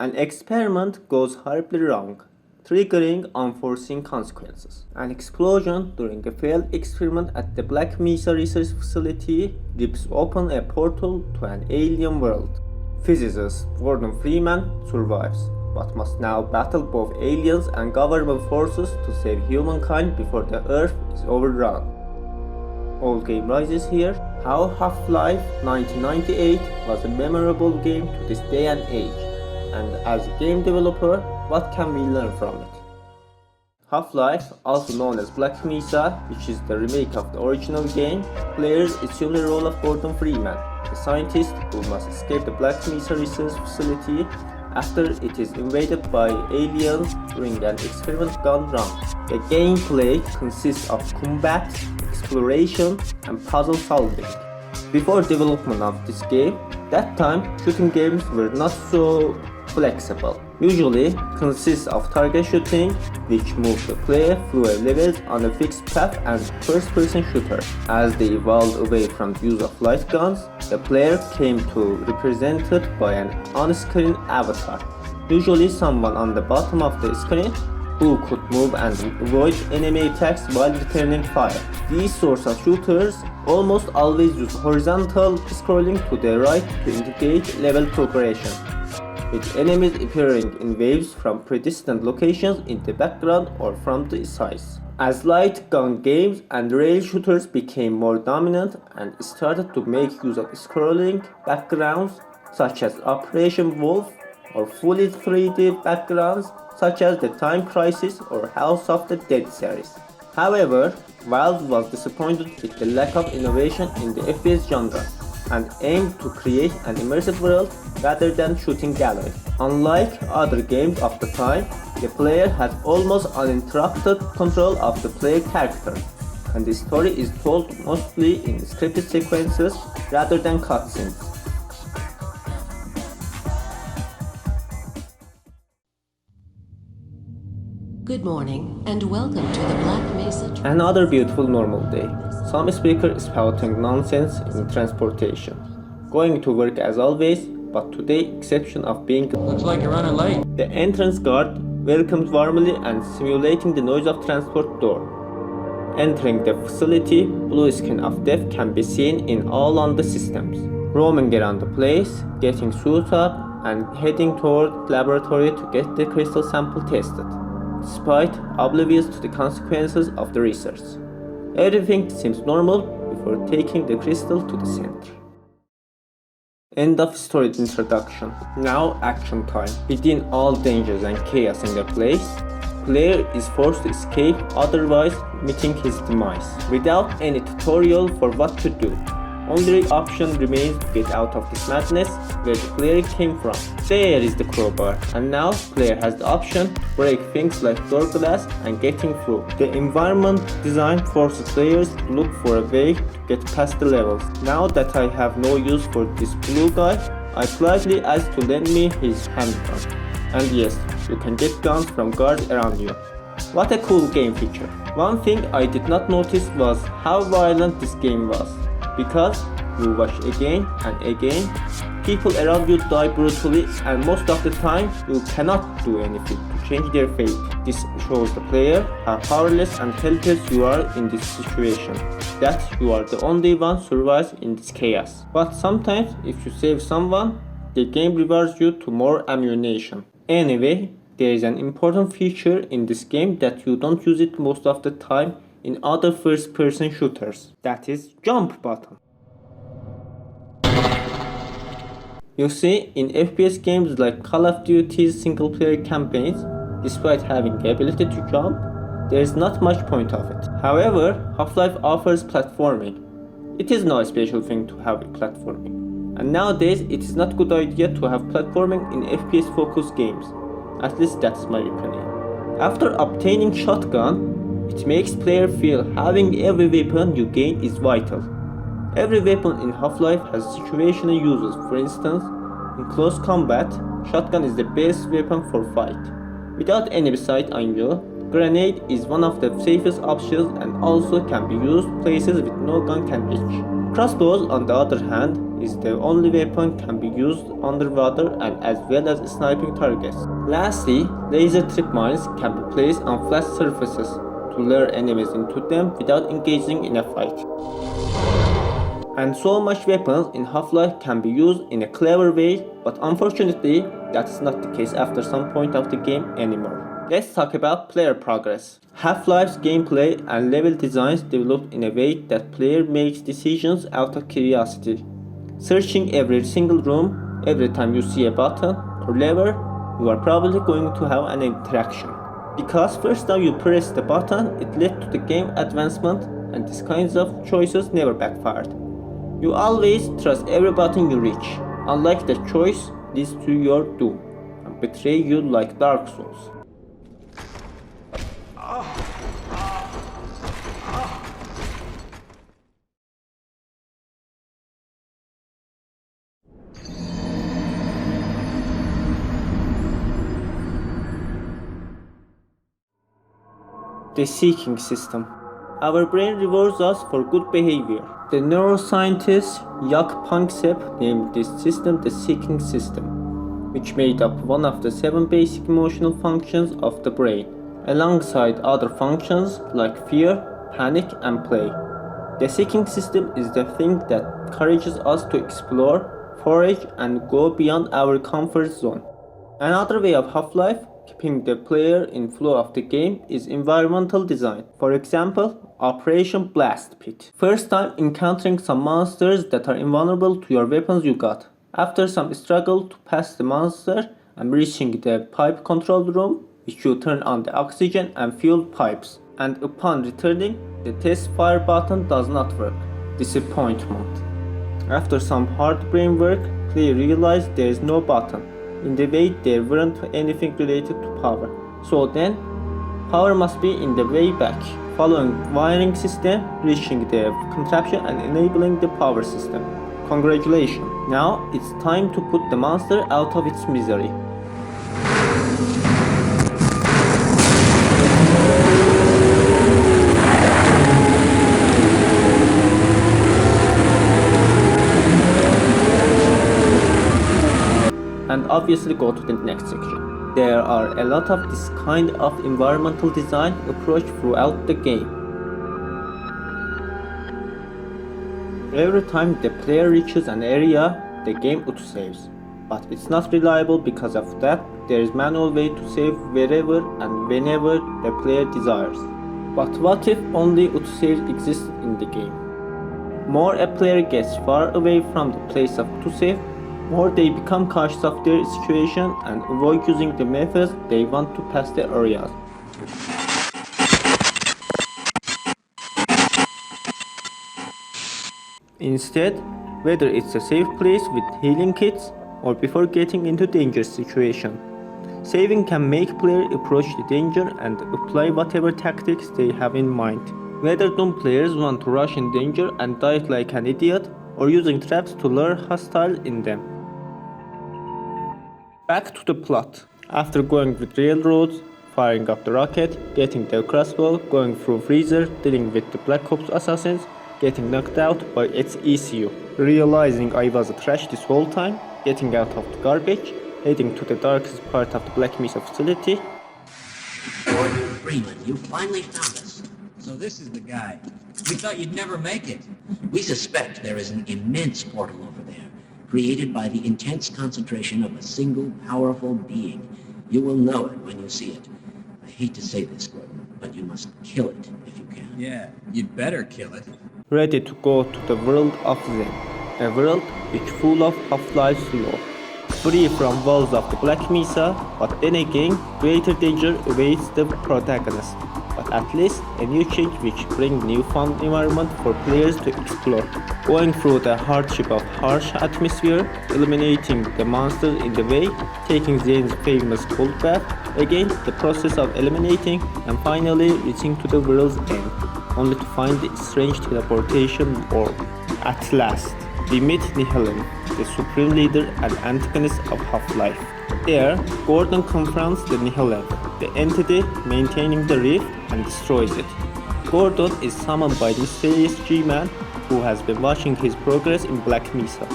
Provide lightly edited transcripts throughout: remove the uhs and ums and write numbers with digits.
An experiment goes horribly wrong, triggering unforeseen consequences. An explosion during a failed experiment at the Black Mesa Research Facility rips open a portal to an alien world. Physicist Gordon Freeman survives, but must now battle both aliens and government forces to save humankind before the Earth is overrun. Old game rises here. How Half-Life 1998 was a memorable game to this day and age, and as a game developer, what can we learn from it? Half-Life, also known as Black Mesa, which is the remake of the original game, players assume the role of Gordon Freeman, a scientist who must escape the Black Mesa Research Facility after it is invaded by aliens during an experiment gone wrong. The gameplay consists of combat, exploration, and puzzle solving. Before development of this game, that time shooting games were not so flexible. Usually consists of target shooting, which moves the player through a level on a fixed path, and first-person shooter. As they evolved away from the use of light guns, the player came to represented by an on-screen avatar, usually someone on the bottom of the screen who could move and avoid enemy attacks while returning fire. These sorts of shooters almost always use horizontal scrolling to the right to indicate level progression, with enemies appearing in waves from predistant locations in the background or from the sides. As light gun games and rail shooters became more dominant and started to make use of scrolling backgrounds such as Operation Wolf, or fully 3D backgrounds such as the Time Crisis or House of the Dead series. However, Valve was disappointed with the lack of innovation in the FPS genre and aimed to create an immersive world rather than shooting gallery. Unlike other games of the time, the player had almost uninterrupted control of the player character, and the story is told mostly in scripted sequences rather than cutscenes. Good morning and welcome to the Black Mesa. Another beautiful normal day. Some speaker is spouting nonsense in transportation. Going to work as always, but today exception of being Looks like you're running late. the entrance guard welcomes warmly and simulating the noise of transport door. Entering the facility, blue screen of death can be seen in all on the systems. Roaming around the place, getting suited up and heading toward laboratory to get the crystal sample tested, despite oblivious to the consequences of the research. Everything seems normal before taking the crystal to the center. End of story introduction. Now action time. Within all dangers and chaos in the place, player is forced to escape, otherwise meeting his demise. Without any tutorial for what to do, only option remains to get out of this madness where the player came from. There is the crowbar, and now player has the option to break things like door glass and getting through. The environment design forces players to look for a way to get past the levels. Now that I have no use for this blue guy, I politely ask to lend me his handgun. And yes, you can get guns from guards around you. What a cool game feature. One thing I did not notice was how violent this game was. Because you watch again and again, people around you die brutally, and most of the time you cannot do anything to change their fate. This shows the player how powerless and helpless you are in this situation, that you are the only one survives in this chaos. But sometimes if you save someone, the game rewards you to more ammunition. Anyway, there is an important feature in this game that you don't use it most of the time in other first-person shooters, that is jump button. You see, in FPS games like Call of Duty's single-player campaigns, despite having the ability to jump, there is not much point of it. However, Half-Life offers platforming. It is no special thing to have platforming, and nowadays it is not a good idea to have platforming in FPS-focused games. At least that's my opinion. After obtaining shotgun, it makes player feel having every weapon you gain is vital. Every weapon in Half-Life has situational uses. For instance, in close combat, shotgun is the best weapon for fight. Without enemy sight on you, grenade is one of the safest options and also can be used places with no gun can reach. Crossbows, on the other hand, is the only weapon can be used underwater and as well as sniping targets. Lastly, laser trip mines can be placed on flat surfaces to lure enemies into them without engaging in a fight. And so much weapons in Half-Life can be used in a clever way, but unfortunately, that's not the case after some point of the game anymore. Let's talk about player progress. Half-Life's gameplay and level designs developed in a way that player makes decisions out of curiosity. Searching every single room, every time you see a button or lever, you are probably going to have an interaction. Because first time you press the button, it led to the game advancement, and these kinds of choices never backfired. You always trust every button you reach, unlike the choice leads to your doom and betray you like Dark Souls. The seeking system. Our brain rewards us for good behavior. The neuroscientist Jaak Panksepp named this system the seeking system, which made up one of the 7 basic emotional functions of the brain, alongside other functions like fear, panic, and play. The seeking system is the thing that encourages us to explore, forage, and go beyond our comfort zone. Another way of Half-Life, keeping the player in flow of the game, is environmental design. For example, Operation BLASTPIT. First time encountering some monsters that are invulnerable to your weapons you got. After some struggle to pass the monster and reaching the pipe control room, which you turn on the oxygen and fuel pipes. And upon returning, the test fire button does not work. Disappointment. After some hard brain work, player realized there is no button. In the way there weren't anything related to power. So then, power must be in the way back, following wiring system, reaching the contraption and enabling the power system. Congratulations! Now it's time to put the monster out of its misery. And obviously go to the next section. There are a lot of this kind of environmental design approach throughout the game. Every time the player reaches an area, the game autosaves. But it's not reliable because of that. There is manual way to save wherever and whenever the player desires. But what if only autosaves exist in the game? More a player gets far away from the place of autosave, more they become cautious of their situation and avoid using the methods they want to pass the areas. Instead, whether it's a safe place with healing kits or before getting into dangerous situation, saving can make players approach the danger and apply whatever tactics they have in mind. Whether players want to rush in danger and die like an idiot, or using traps to lure hostiles in them. Back to the plot. After going with railroads, firing up the rocket, getting the crossbow, going through freezer, dealing with the Black Ops assassins, getting knocked out by its ECU, realizing I was a trash this whole time, getting out of the garbage, heading to the darkest part of the Black Mesa facility. Gordon Freeman, you finally found us. So this is the guy. We thought you'd never make it. We suspect there is an immense portal over there, created by the intense concentration of a single powerful being. You will know it when you see it. I hate to say this, Gordon, but you must kill it if you can. Yeah, you'd better kill it. Ready to go to the world of Zen, a world which full of Half-Life's lore. Free from walls of the Black Mesa, but then again, greater danger awaits the protagonist. But at least a new change which brings new fun environment for players to explore. Going through the hardship of harsh atmosphere, eliminating the monsters in the way, taking Zane's famous cold bath, again the process of eliminating, and finally reaching to the world's end, only to find the strange teleportation orb. At last, we meet Nihilin, the supreme leader and antagonist of Half-Life. There, Gordon confronts the Nihilin, the entity maintaining the reef, and destroys it. Gordon is summoned by the mysterious G-Man, who has been watching his progress in Black Mesa.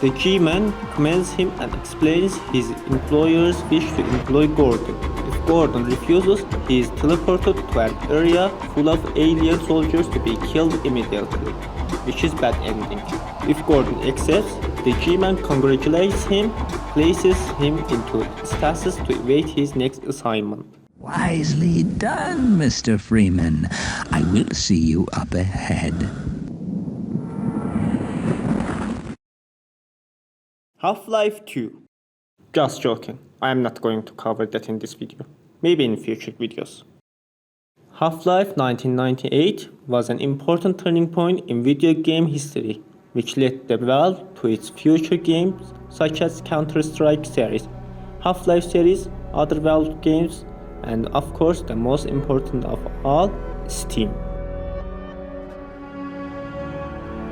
The G-Man commends him and explains his employer's wish to employ Gordon. If Gordon refuses, he is teleported to an area full of alien soldiers to be killed immediately, which is bad ending. If Gordon accepts, the G-Man congratulates him, places him into stasis to await his next assignment. Wisely done, Mr. Freeman. I will see you up ahead. Half-Life 2. Just joking, I am not going to cover that in this video. Maybe in future videos. Half-Life 1998 was an important turning point in video game history, which led the Valve to its future games such as Counter-Strike series, Half-Life series, other Valve games, and of course the most important of all, Steam.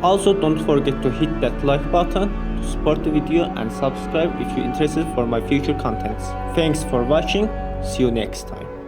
Also, don't forget to hit that like button to support the video and subscribe if you're interested for my future contents. Thanks for watching, see you next time.